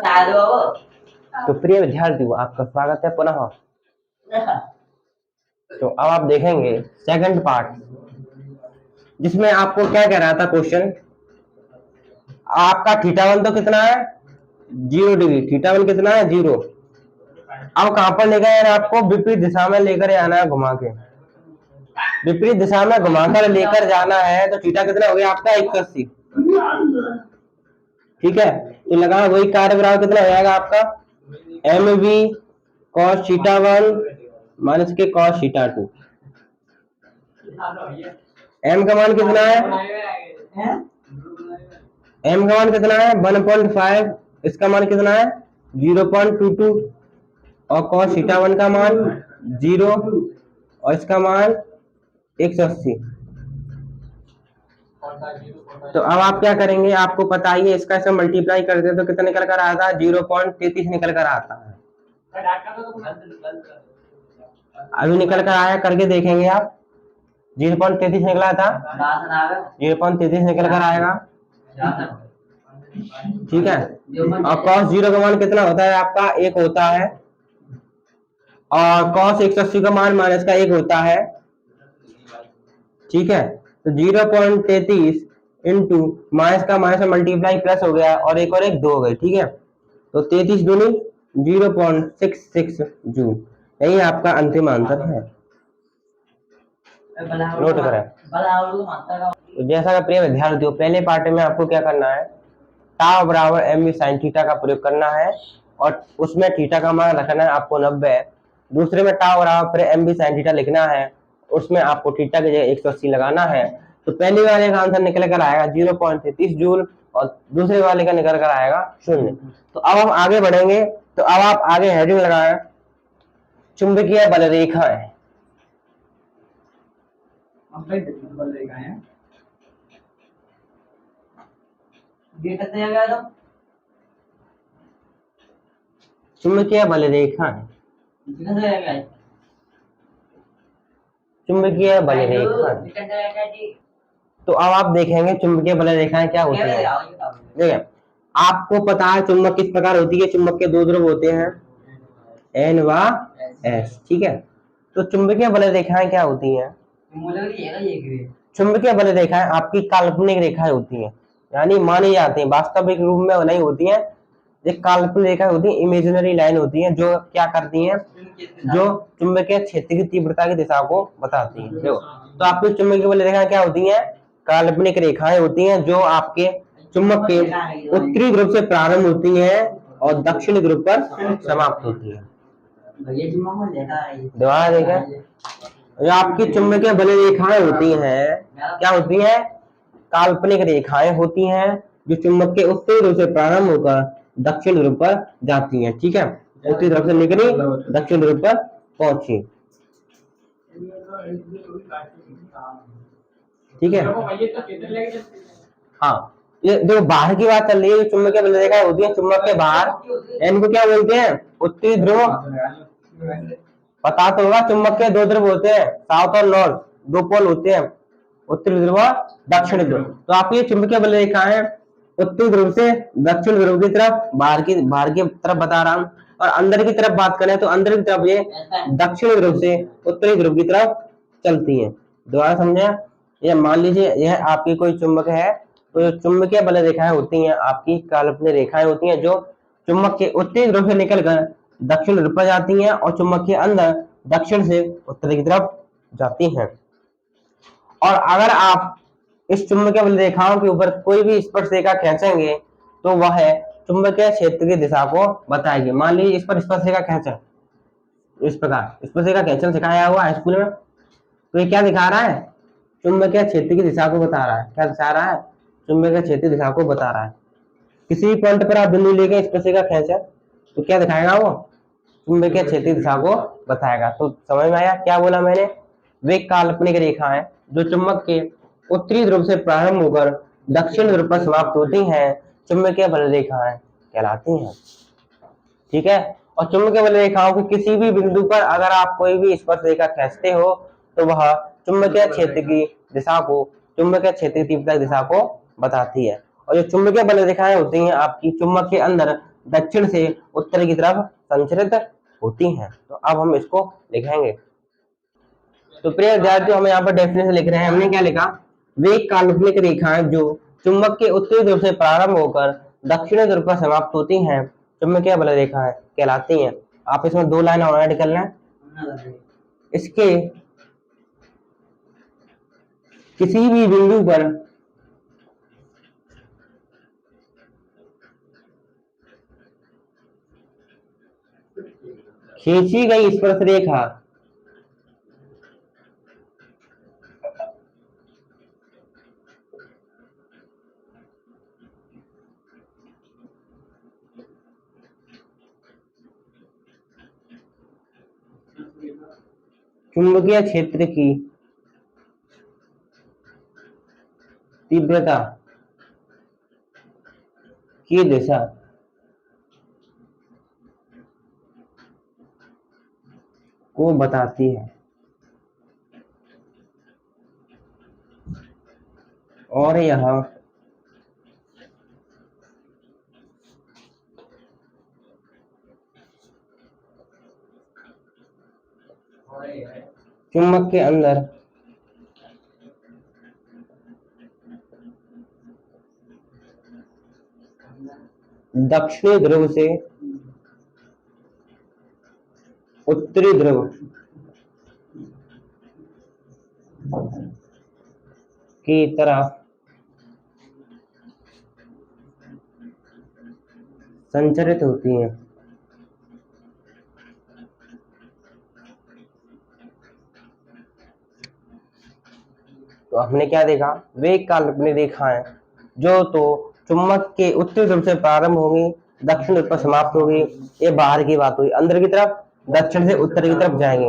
तो प्रिय विद्यार्थियों, आपका स्वागत है पुनः। तो अब आप देखेंगे सेकंड पार्ट, जिसमें आपको क्या कह रहा था क्वेश्चन। आपका थीटा1 तो कितना है 0 डिग्री, थीटा1 कितना है 0। अब कहां पर लेकर आना, आपको विपरीत दिशा में लेकर आना है, घुमा के विपरीत दिशा में घुमाकर लेकर जाना है। तो थीटा कितना हो गया आपका 180। ठीक है, तो लगा वही कार्य बराबर कितना हो जाएगा आपका एम वी कॉस थीटा1 माइनस के कॉस थीटा2। एम का मान कितना है, एम का मान कितना है 1.5, इसका मान कितना है 0.22 और कॉस थीटा1 का मान 0 और इसका मान 180। तो अब आप क्या करेंगे, आपको पता ही है, इसका इसमें मल्टीप्लाई करते हैं तो कितना निकल कर आता है 0.33 निकल कर आता है। अभी निकल कर आया, करके देखेंगे आप। 0.33 निकला था, 0.33 निकल कर आएगा। ठीक है, और cos 0 का मान कितना होता है आपका 1 होता है, और cos 180 का मान माइनस का 1 होता है। ठीक है, तो 0.33 इंटू माइनस का माइनस मल्टीप्लाई प्लस हो गया, और एक 2 हो गए। ठीक है, तो 33 दूनी 0.66 जूल, यही आपका अंतिम आंसर है। नोट करें। तो जैसा कि प्रिय विद्यार्थियों, पहले पार्ट में आपको क्या करना है, टाउ बराबर एम वी साइन थीटा का प्रयोग करना है, और उसमें थीटा का मान रखना है आपको 90। दूसरे में टाउ बराबर एम वी साइन थीटा लिखना है, उसमें आपको थीटा की जगह 180 लगाना है। तो पहले वाले का आंसर निकल कर आएगा 0.33 जूल, और दूसरे वाले का निकल कर आएगा 0। तो अब हम आगे बढ़ेंगे। तो अब आप आगे हेडिंग लगाएं, चुंबकीय बल रेखाएं। चुंबकीय बल रेखाएं, चुंबकीय बल रेखाएं। तो अब आप देखेंगे चुंबकीय बल रेखाएं क्या होती है। देखिए, आपको पता है चुंबक किस प्रकार होती है। चुंबक के दो ध्रुव होते हैं, एन व एस। ठीक है, तो चुंबकीय बल रेखाएं क्या होती हैं। चुंबकीय बल रेखाएं आपकी काल्पनिक रेखाएं होती हैं, यानी मानी जाती हैं, वास्तविक रूप में नहीं होती हैं। ये काल्पनिक रेखाएं होती हैं, इमेजिनरी लाइन होती हैं, जो क्या करती हैं, जो चुंबकीय क्षेत्र की तीव्रता की दिशा को बताती हैं। देखो, तो आपकी चुंबकीय बल रेखाएं क्या होती हैं, काल्पनिक रेखाएं होती हैं, जो आपके चुंबक के उत्तरी ध्रुव से प्रारंभ होती हैं और दक्षिणी ध्रुव पर समाप्त होती हैं। दोबारा देखें, जो आपकी चुंबकीय बल रेखाएं होती हैं क्या होती हैं, काल्पनिक रेखाएं होती हैं, जो चुंबक के उत्तरी ध्रुव से प्रारंभ होकर दक्षिण ध्रुव पर जाती हैं। ठीक है, उत्तरी ध्रुव से निकली, दक्षिण ध्रुव पर पहुंची। ठीक है, हाँ, ये जो बाहर की बात चल रही है, चुंबकीय बल रेखाएं होती है चुंबक के बाहर, इनको क्या बोलते हैं, उत्तरी ध्रुव। पता तो होगा, चुंबक के दो ध्रुव होते हैं, साउथ और नॉर्थ, दो पोल होते हैं, उत्तरी ध्रुव और दक्षिणी ध्रुव। तो आपकी ये चुंबकीय बल रेखाएं उत्तरी ध्रुव से दक्षिण ध्रुव की तरफ, बाहर की तरफ बता रहा हूं। और अंदर की तरफ बात करें तो अंदर की तरफ ये दक्षिणी ध्रुव से उत्तरी ध्रुव की तरफ चलती है। दोबारा समझे, ये मान लीजिए यह आपकी कोई चुंबक है, तो चुंबकीय बल रेखाएं होती हैं आपकी काल्पनिक रेखाएं होती हैं, जो चुंबक के उत्तरी ध्रुव से निकलकर दक्षिण ध्रुव पर जाती हैं, और चुंबक के अंदर दक्षिण से उत्तर की तरफ जाती हैं। और अगर आप इस चुंबकीय बल रेखाओं के ऊपर कोई भी स्पर्शरेखा खींचेंगे, तो वह चुंबकीय क्षेत्र की दिशा को बताएगी। मान लीजिए इस पर स्पर्शरेखा खींचा, इस प्रकार स्पर्शरेखा खींचना सिखाया हुआ है स्कूल में, तो ये क्या दिखा रहा है, चुंबकीय क्षेत्र की दिशा को बता रहा है। क्या दिखा रहा है, चुंबकीय क्षेत्र की दिशा को बता रहा है। किसी भी पॉइंट पर आप बिंदु लेके स्पर्शरेखा खींचे तो क्या दिखाएगा, वो चुंबकीय क्षेत्र की दिशा को बताएगा। तो समझ में आया क्या बोला मैंने, वे काल्पनिक रेखाएं जो चुंबक के उत्तरी ध्रुव से प्रारंभ होकर दक्षिण ध्रुव पर समाप्त होती हैं, चुंबकीय बल रेखाएं कहलाती हैं। ठीक है, और चुंबकीय बल रेखाओं के किसी भी बिंदु पर अगर आप कोई भी स्पर्श रेखा खींचते हो, तो वह चुंबकीय क्षेत्र की दिशा को, चुंबकीय क्षेत्र की तीव्रता दिशा को बताती है। और जो चुंबकीय बल रेखाएं होती हैं आपकी चुंबक के अंदर दक्षिण से उत्तर की तरफ संचरित होती हैं। तो अब हम इसको लिखेंगे। तो प्रिय विद्यार्थियों, हम यहाँ पर डेफिनेशन लिख रहे हैं। हमने क्या लिखा? वे काल्पनिक रेखाएं जो चुंबक के उत्तरी ध्रुव से प्रारंभ होकर दक्षिणी ध्रुव पर समाप्त होती हैं चुंबकीय बल रेखाएं कहलाती हैं। आप इसमें 2 लाइन और ऐड कर लें। इसके किसी भी बिंदु पर खींची गई स्पर्श रेखा चुंबकीय क्षेत्र की तीव्रता की दिशा को बताती है। और यह चुंबक के अंदर दक्षिणी ध्रुव से उत्तरी ध्रुव की तरफ संचरित होती हैं। तो हमने क्या देखा? वे काल्पनिक रेखाएं जो तो चुंबक के उत्तरी ध्रुव से प्रारंभ होगी, दक्षिण ध्रुव पर समाप्त होगी। ये बाहर की बात हुई। अंदर की तरफ दक्षिण से उत्तर की तरफ जाएंगे।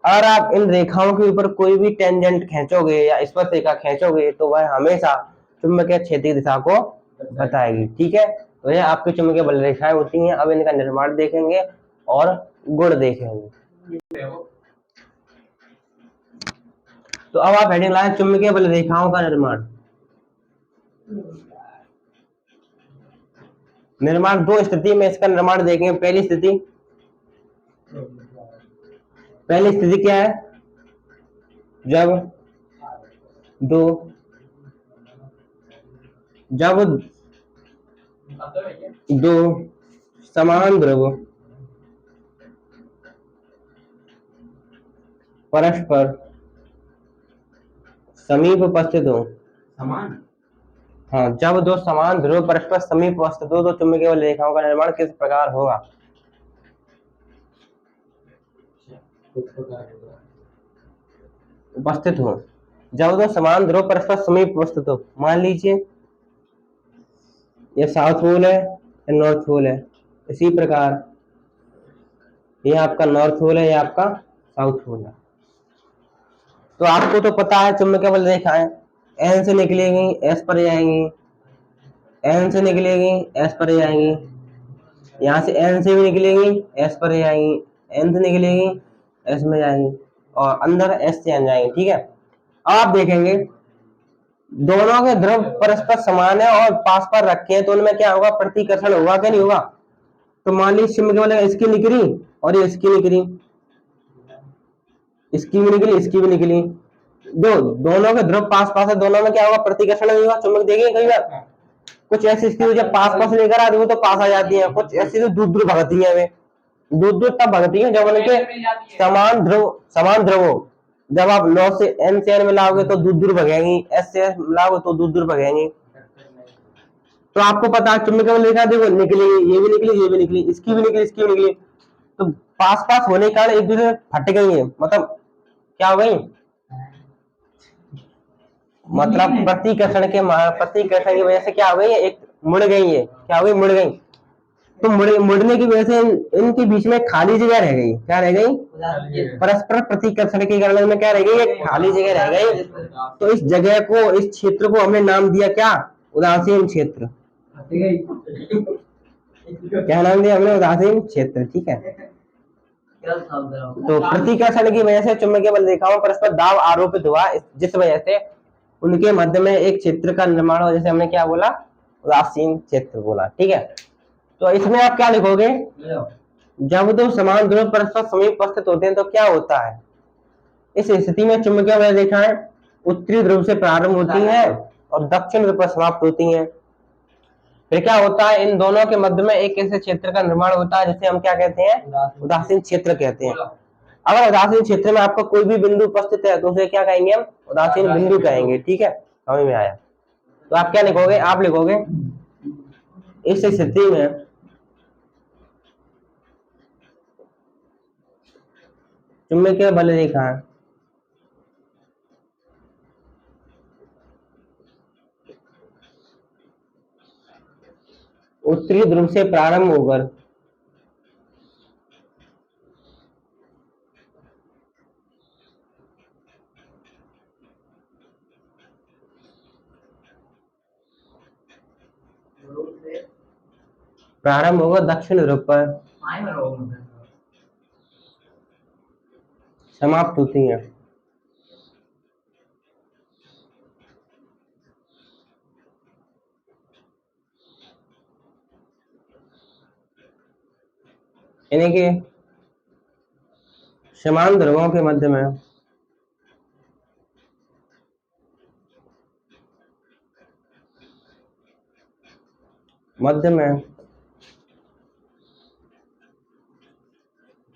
अगर आप इन रेखाओं के ऊपर कोई भी टेंजेंट खींचोगे या स्पर्श रेखा खींचोगे तो वह हमेशा चुंबकीय क्षेत्र की दिशा को बताएगी। ठीक है, तो ये आपकी चुंबकीय बल रेखाएं होती हैं। अब इनका निर्माण देखेंगे और गुण देखेंगे। तो अब आप हेडिंग लाए चुंबकीय बल रेखाओं का निर्माण। निर्माण 2 स्थिति में इसका निर्माण देखेंगे। पहली स्थिति क्या है? जब दो समान ध्रुव परस्पर समीप उपस्थित हो। हाँ, जब 2 समान ध्रुव परस्पर समीप उपस्थित हो तो चुंबकीय बल रेखाओं का निर्माण किस प्रकार होगा? उपस्थित हो। जब 2 समान ध्रुव परस्पर समीप उपस्थित हो, मान लीजिए ये साउथ पोल है, ये नॉर्थ पोल है। इसी प्रकार ये आपका नॉर्थ पोल है, ये आपका साउथ पोल है। तो आपको तो पता है चुंबकीय बल रेखाएं एन से निकलेगी, एस पर जाएंगी, एन से निकलेगी, एस पर जाएंगी। यहाँ से एन से भी निकलेगी, एस पर जाएंगी, एन से निकलेगी, एस में जाएंगी और अंदर एस से एन जाएंगी। ठीक है, आप देखेंगे दोनों के ध्रुव परस्पर समान है और पास पर रखे हैं तो उनमें क्या होगा? प्रतिकर्षण होगा कि नहीं होगा? तो मान लीजिए चुंबकीय बल इसकी निकली और ये इसकी निकली, इसकी भी निकली, इसकी भी निकली। दोनों के ध्रुव पास पास है, दोनों में क्या होगा? प्रतिकर्षण नहीं होगा। चुंबक देखेंगे कई बार कुछ ऐसी स्थिति जब पास पास लेकर आती है तो पास आ जाती है, कुछ ऐसी तो दूर दूर भगती है। वे दूर दूर तब भगती है जब उनके समान ध्रुव हो। जब आप नॉर्थ से एन से एन मिलाओगे तो दूर दूर भगेंगी, एस से एस मिलाओगे तो दूर दूर भगेंगी। तो आपको पता है चुंबकीय बल रेखा देखो निकलेगी, ये भी निकली, ये भी निकली, इसकी भी निकली, इसकी भी निकली। तो पास पास होने के कारण एक दूसरे फट गई है, मतलब क्या हो गई? मतलब प्रतिकर्षण की वजह से क्या हो गई? एक मुड़ गई है। क्या हो गई? मुड़ गई। तो मुड़ने की वजह से इनके बीच में खाली जगह रह गई। क्या रह गई? परस्पर प्रतिकर्षण के कारण में क्या रह गई? एक खाली जगह रह गई। तो इस जगह को, इस क्षेत्र को हमने नाम दिया क्या? उदासीन क्षेत्र। क्या नाम दिया हमने? उदासीन क्षेत्र। ठीक है, तो प्रतिकर्षण की वजह से चुंबकीय बल रेखाओं परस्पर दाब आरोपित हुआ, जिस वजह से उनके मध्य में एक क्षेत्र का निर्माण हो। जैसे हमने क्या बोला? उदासीन क्षेत्र बोला। ठीक है, तो इसमें आप क्या लिखोगे, जब दो समान ध्रुव परस्पर समीप उपस्थित होते हैं तो क्या होता है। इस स्थिति में चुंबकीय बल रेखाएं उत्तरी ध्रुव से प्रारंभ होती है और दक्षिण ध्रुव पर समाप्त होती हैं। फिर क्या होता है, इन दोनों के मध्य में एक ऐसे क्षेत्र का निर्माण होता है जिसे हम क्या कहते हैं, उदासीन क्षेत्र कहते हैं। अगर उदासीन क्षेत्र में आपका कोई भी बिंदु उपस्थित है तो उसे क्या कहेंगे, हम उदासीन बिंदु कहेंगे। ठीक है, समझ में आया। तो आप क्या लिखोगे, आप लिखोगे इस स्थिति में चुंबकीय बल रेखा उत्तरी ध्रुव से प्रारंभ होकर प्रारंभ होगा दक्षिण ध्रुव पर समाप्त होती है। यानी कि समान ध्रुवों के मध्य में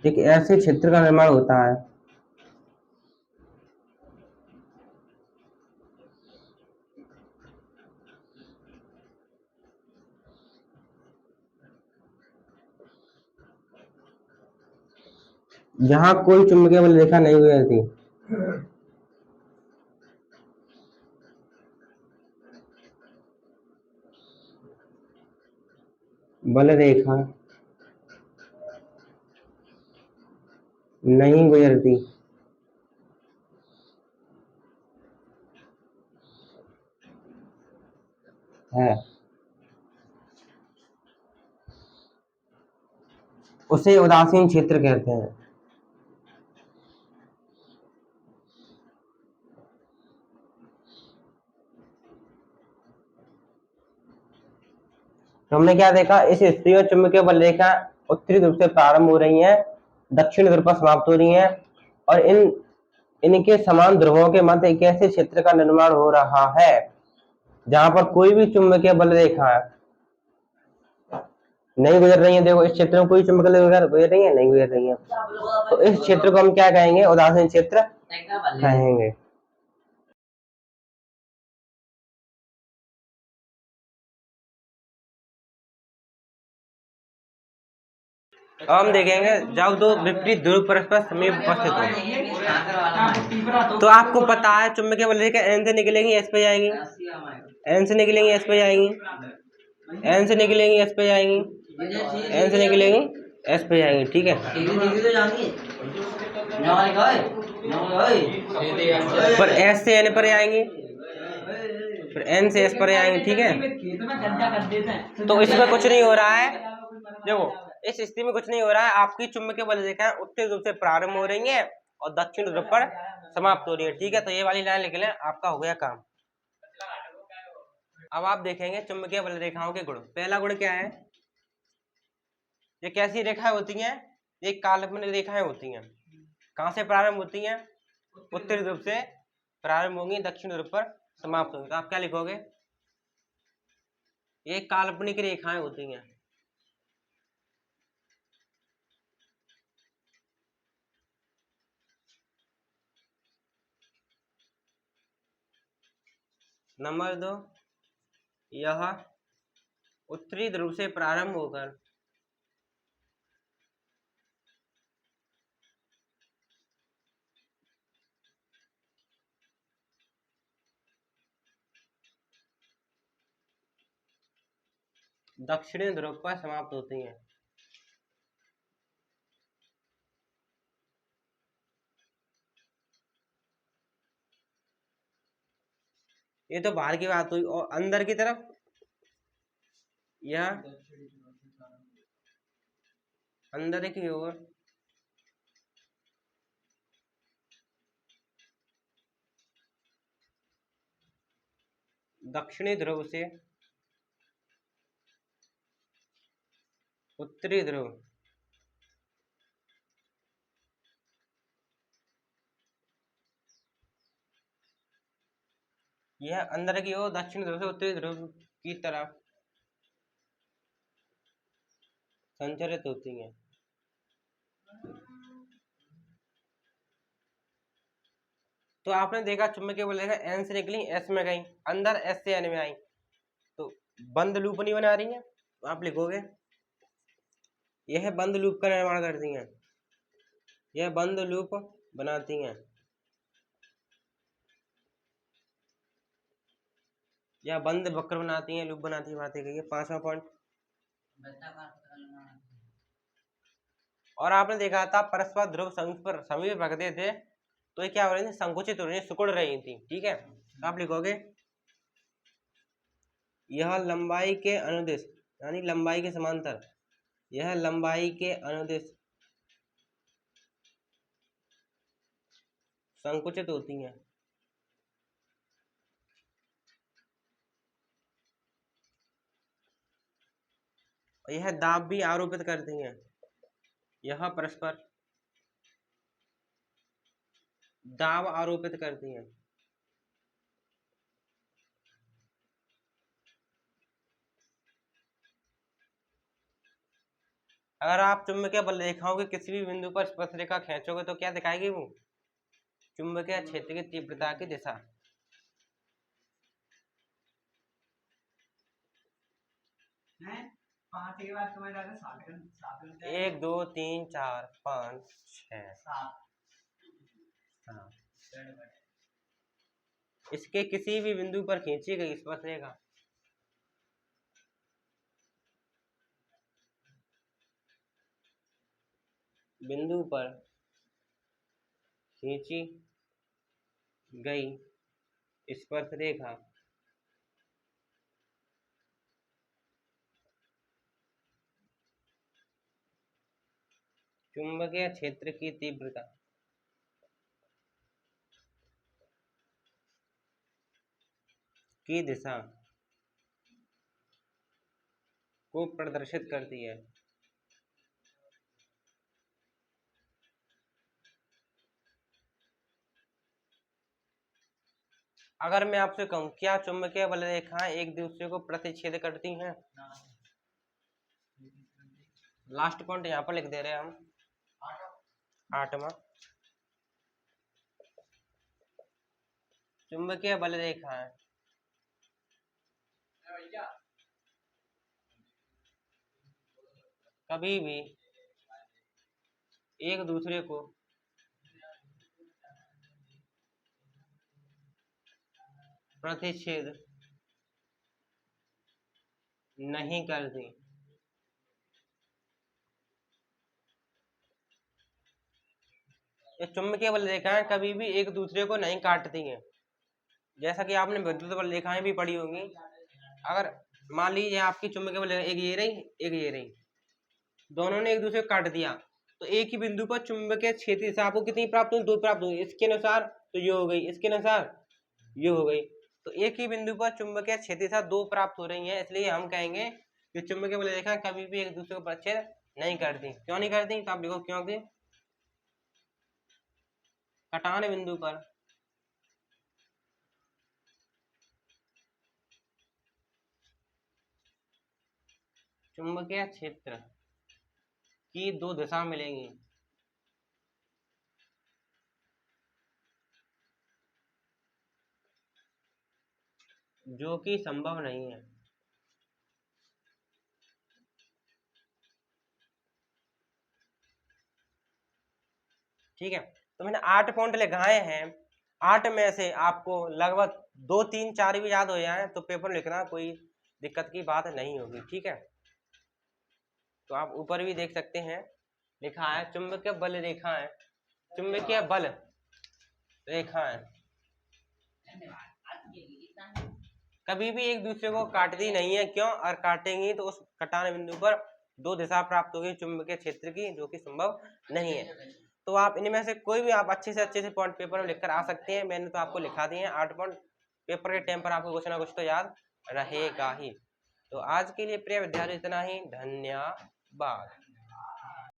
एक ऐसे क्षेत्र का निर्माण होता है जहां कोई चुंबकीय बल रेखा नहीं गुजरती। बल रेखा नहीं गुजरती है उसे उदासीन क्षेत्र कहते हैं। तो हमने क्या देखा, इस स्थिति में चुंबकीय बल रेखा उत्तरी ध्रुव से प्रारंभ हो रही है, दक्षिण ध्रुव पर समाप्त हो रही है और इनके समान ध्रुवों के मध्य एक ऐसे क्षेत्र का निर्माण हो रहा है जहां पर कोई भी चुंबकीय बल रेखा नहीं गुजर रही है। देखो इस क्षेत्र में कोई चुंबकीय बल गुजर रही है, नहीं गुजर रही है, तो इस क्षेत्र को हम क्या कहेंगे, उदासीन क्षेत्र कहेंगे। अब हम देखेंगे जब दो विपरीत ध्रुव परस्पर समीप उपस्थित हो। तो आपको पता है चुंबकीय बल रेखा एन से निकलेंगी एस पे जाएंगी, एन से निकलेंगी एस पे जाएंगी, एन से निकलेंगी एस पे जाएंगी, एन से निकलेंगी एस पे जाएंगी। ठीक है, पर एस से एन पर आएंगी, फिर एन से एस पर आएंगे। ठीक है, तो इसमें कुछ नहीं हो रहा है। देखो इस स्थिति में कुछ नहीं हो रहा है, आपकी चुंबकीय बल रेखा उत्तरी ध्रुव से प्रारंभ हो रही है और दक्षिण ध्रुव पर समाप्त हो रही है। ठीक है, तो ये वाली लाइन लिख लें, आपका हो गया काम। अब आप देखेंगे चुंबकीय बल रेखाओं के गुण। पहला गुण क्या है, ये कैसी रेखाएं होती हैं, ये काल्पनिक रेखाएं होती हैं। कहां से प्रारंभ होती हैं, उत्तरी ध्रुव से प्रारंभ होंगी, दक्षिण ध्रुव पर समाप्त होंगी। तो आप क्या लिखोगे, ये काल्पनिक रेखाएं होती हैं। नंबर 2, यह उत्तरी ध्रुव से प्रारंभ होकर दक्षिणी ध्रुव पर समाप्त होती हैं। ये तो बाहर की बात हुई, और अंदर की तरफ यह अंदर की ओर दक्षिणी ध्रुव से उत्तरी ध्रुव, यह अंदर की ओर दक्षिण ध्रुव से उत्तरी ध्रुव की तरफ संचरित होती हैं। तो आपने देखा चुंबकीय बल देखा एन से निकली एस में गई, अंदर एस से एन में आई, तो बंद लूप नहीं बना रही है। तो आप लिखोगे यह बंद लूप का निर्माण करती हैं, यह बंद लूप बनाती हैं, या बंद वक्र बनाती हैं, लूप बनाती है, बातें कही है। 5वां पॉइंट। और आपने देखा था परस्पर ध्रुव समीप रखते थे तो ये क्या हो रही थी, संकुचित हो रही थी, सिकुड़ रही थी। ठीक है, तो आप लिखोगे यह लंबाई के अनुदिश यानी लंबाई के समांतर, यह लंबाई के अनुदिश संकुचित होती हैं। यह दाब भी आरोपित करती हैं, यह परस्पर दाब आरोपित करती हैं। अगर आप चुंबकीय बल रेखाओं के किसी भी बिंदु पर स्पर्शरेखा खींचोगे तो क्या दिखाएगी वो, चुंबकीय क्षेत्र की तीव्रता की दिशा। के बाद 1 2 3 4 5 6 7। इसके किसी भी बिंदु पर खींची गई स्पर्शरेखा बिंदु पर खींची गई स्पर्शरेखा चुंबकीय क्षेत्र की तीव्रता की दिशा को प्रदर्शित करती है। अगर मैं आपसे कहूं क्या चुंबकीय बल रेखाएं एक दूसरे को प्रतिच्छेद करती हैं, लास्ट पॉइंट यहाँ पर लिख दे रहे हैं हम, 8वां। चुंबकीय बल रेखाएं कभी भी एक दूसरे को प्रतिच्छेद नहीं करती। ये चुंबकीय बल रेखाएं कभी भी एक दूसरे को नहीं काटती हैं। जैसा कि आपने विद्युत बल रेखाएं भी पढ़ी होंगी। अगर मान लीजिए आपकी चुंबकीय बल एक ये रही एक ये रही, दोनों ने एक दूसरे को काट दिया तो एक ही बिंदु पर चुंबकीय क्षेत्र से आपको कितनी प्राप्त हुई, 2 प्राप्त हुई। इसके अनुसार तो ये हो गई, इसके अनुसार ये हो गई, तो एक ही बिंदु पर चुंबकीय क्षेत्र से 2 प्राप्त हो रही हैं। इसलिए हम कहेंगे कि चुंबकीय बल रेखा कभी भी एक दूसरे को प्रतिच्छेद नहीं करती। क्यों नहीं करती, तो आप देखो क्योंकि कटान बिंदु पर चुंबकीय क्षेत्र की 2 दिशा मिलेंगी, जो कि संभव नहीं है। ठीक है, तो मैंने 8 पॉइंट लिखाए हैं। 8 में से आपको लगभग 2 3 4 भी याद हो जाए तो पेपर लिखना कोई दिक्कत की बात नहीं होगी। ठीक है, तो आप ऊपर भी देख सकते हैं लिखा है चुंबकीय बल रेखाएं, चुंबकीय बल रेखाएं कभी भी एक दूसरे को काटती नहीं है। क्यों, और काटेंगी तो उस कटान बिंदु पर 2 दिशा प्राप्त होगी चुंबकीय क्षेत्र की, जो कि संभव नहीं है। तो आप इनमें से कोई भी आप अच्छे से पॉइंट पेपर में लिखकर आ सकते हैं। मैंने तो आपको लिखा दिए हैं 8 पॉइंट। पेपर के टाइम पर आपको कुछ ना कुछ तो याद रहेगा ही। तो आज के लिए प्रिय विद्यार्थी इतना ही, धन्यवाद। बाहर।